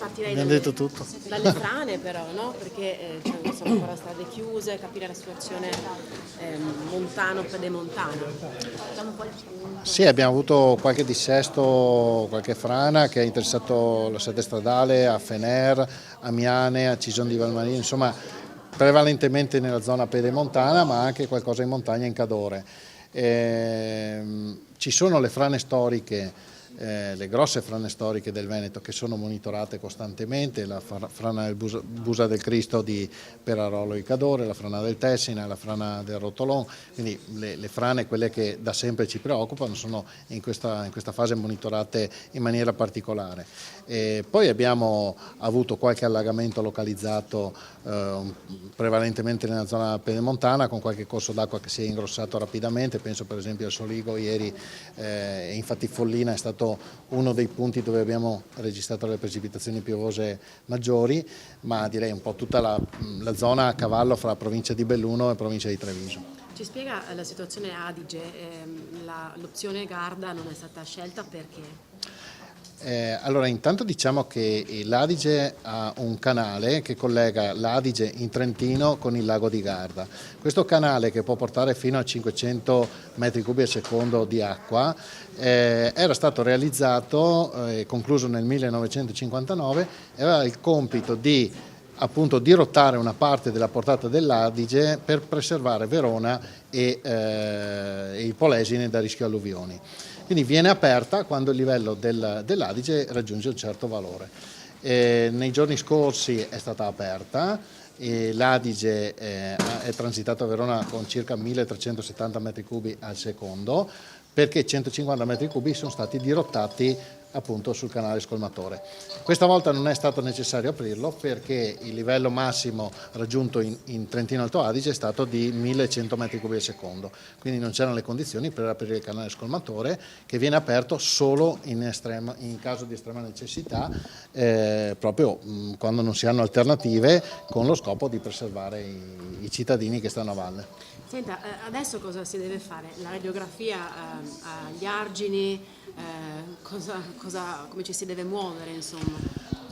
partirei Abbiamo detto tutto. dalle frane però, no? Perché sono ancora strade chiuse, capire la situazione montano-pedemontana. Facciamo un po' il punto. Sì, abbiamo avuto qualche dissesto, qualche frana che ha interessato la sede stradale a Fener, a Miane, a Cison di Valmarino, insomma prevalentemente nella zona pedemontana, ma anche qualcosa in montagna in Cadore. Ci sono le frane storiche, le grosse frane storiche del Veneto che sono monitorate costantemente, la frana del Busa del Cristo di Perarolo e Cadore, la frana del Tessina, la frana del Rotolon, quindi le frane, quelle che da sempre ci preoccupano, sono in questa fase monitorate in maniera particolare. Poi abbiamo avuto qualche allagamento localizzato prevalentemente nella zona pedemontana, con qualche corso d'acqua che si è ingrossato rapidamente, penso per esempio al Soligo ieri, infatti Follina è stato uno dei punti dove abbiamo registrato le precipitazioni piovose maggiori, ma direi un po' tutta la zona a cavallo fra la provincia di Belluno e provincia di Treviso. Ci spiega la situazione Adige, l'opzione Garda non è stata scelta perché? Allora, intanto diciamo che l'Adige ha un canale che collega l'Adige in Trentino con il lago di Garda. Questo canale, che può portare fino a 500 metri cubi al secondo di acqua, era stato realizzato e concluso nel 1959 e aveva il compito di appunto dirottare una parte della portata dell'Adige per preservare Verona e il Polesine da rischio alluvioni. Quindi viene aperta quando il livello dell'Adige raggiunge un certo valore. Nei giorni scorsi è stata aperta, l'Adige è transitato a Verona con circa 1370 metri cubi al secondo, perché 150 metri cubi sono stati dirottati appunto sul canale scolmatore. Questa volta non è stato necessario aprirlo perché il livello massimo raggiunto in Trentino Alto Adige è stato di 1100 metri cubi al secondo, quindi non c'erano le condizioni per aprire il canale scolmatore, che viene aperto solo in caso di estrema necessità, proprio quando non si hanno alternative, con lo scopo di preservare i cittadini che stanno a valle. Senta, adesso cosa si deve fare? La radiografia agli argini, come ci si deve muovere, insomma?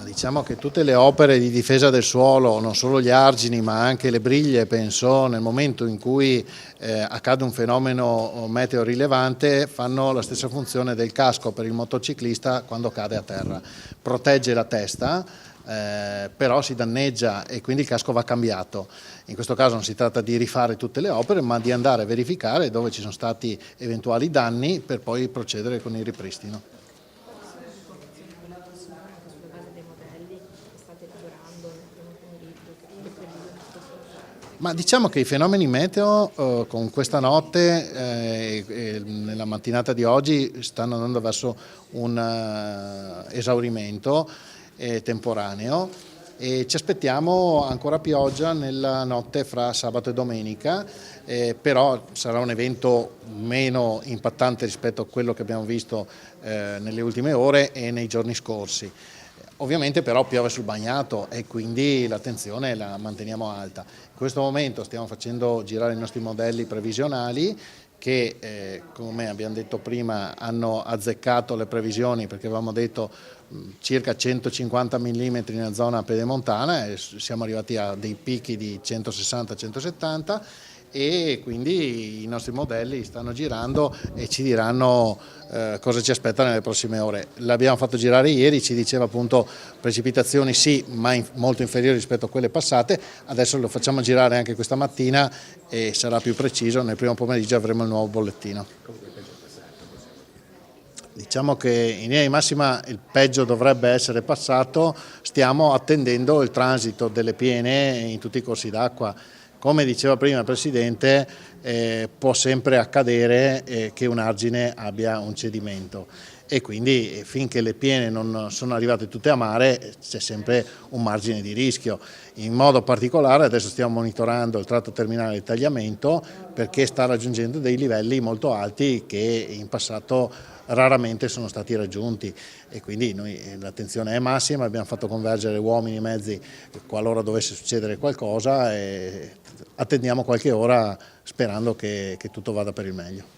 Diciamo che tutte le opere di difesa del suolo, non solo gli argini ma anche le briglie, penso, nel momento in cui accade un fenomeno meteo rilevante, fanno la stessa funzione del casco per il motociclista quando cade a terra. Protegge la testa, però si danneggia e quindi il casco va cambiato. In questo caso non si tratta di rifare tutte le opere, ma di andare a verificare dove ci sono stati eventuali danni per poi procedere con il ripristino. Ma diciamo che i fenomeni meteo con questa notte e nella mattinata di oggi stanno andando verso un esaurimento temporaneo e ci aspettiamo ancora pioggia nella notte fra sabato e domenica, però sarà un evento meno impattante rispetto a quello che abbiamo visto nelle ultime ore e nei giorni scorsi. Ovviamente però piove sul bagnato e quindi l'attenzione la manteniamo alta. In questo momento stiamo facendo girare i nostri modelli previsionali che, come abbiamo detto prima, hanno azzeccato le previsioni, perché avevamo detto circa 150 mm nella zona pedemontana e siamo arrivati a dei picchi di 160-170 e quindi i nostri modelli stanno girando e ci diranno cosa ci aspetta nelle prossime ore. L'abbiamo fatto girare ieri, ci diceva appunto precipitazioni sì, ma molto inferiori rispetto a quelle passate. Adesso lo facciamo girare anche questa mattina e sarà più preciso, nel primo pomeriggio avremo il nuovo bollettino. Diciamo che in linea di massima il peggio dovrebbe essere passato, stiamo attendendo il transito delle piene in tutti i corsi d'acqua. Come diceva prima il Presidente, può sempre accadere che un argine abbia un cedimento e quindi finché le piene non sono arrivate tutte a mare c'è sempre un margine di rischio. In modo particolare adesso stiamo monitorando il tratto terminale di tagliamento perché sta raggiungendo dei livelli molto alti che in passato raramente sono stati raggiunti e quindi noi l'attenzione è massima, abbiamo fatto convergere uomini e mezzi qualora dovesse succedere qualcosa e attendiamo qualche ora sperando che tutto vada per il meglio.